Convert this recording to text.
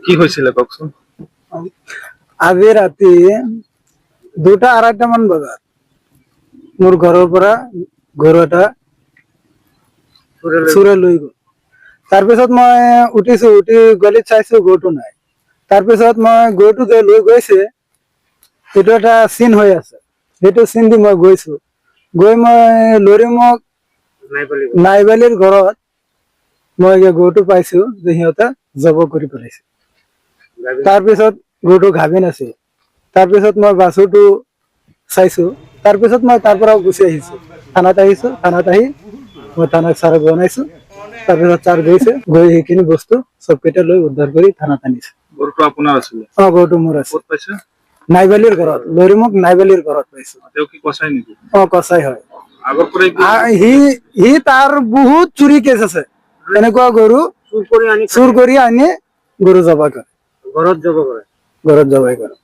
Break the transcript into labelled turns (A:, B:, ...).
A: কি হয়েছিল কখন?
B: আজি ৰাতি 2টা-2:30 মান বজাত মোৰ ঘৰৰ পৰা গৰু এটা চুৰে লৈ গ'ল। তাৰপিছত মই উঠিছো, উঠি গলিত চাইছো গৰুটো নাই। তাৰপিছত মই গৰুটো যে লৈ গৈছে সেইটো এটা চিন হৈ আছে, সেইটো চিন দি মই গৈছো। গৈ মই লৰিমক নাইবালিৰ ঘৰত মই গৰুটো পাইছো যে সিহঁতে জব কৰি পেলাইছে। তাৰপিছত গৰুটো গাভিন আছে। তাৰপিছত মই বাছুৰটো চাইছো। তাৰপিছত মই তাৰ পৰা গুচি আহিছো, থানাত আহিছো। থানাত আহি মই থানাত ছাৰক জনাইছো। তাৰপিছত ছাৰ গৈছে, গৈ সেইখিনি বস্তু চবকেইটা লৈ উদ্ধাৰ কৰি থানাত আনিছে।
A: গৰুটো আপোনাৰ আছিলে?
B: গৰুটো মোৰ আছে।
A: ক'ত পাইছে?
B: নাইবালিৰ ঘৰত, লৰিমুখ নাইবালিৰ ঘৰত পাইছো।
A: তেওঁ কি কচাই নেকি?
B: কচাই হয়।
A: আগৰ পৰাই
B: সি তাৰ বহুত চুৰি কেছ আছে। এনেকুৱা গৰু চুৰ কৰি আনি গৰু জবাই কৰে, ঘৰত জবাই কৰে।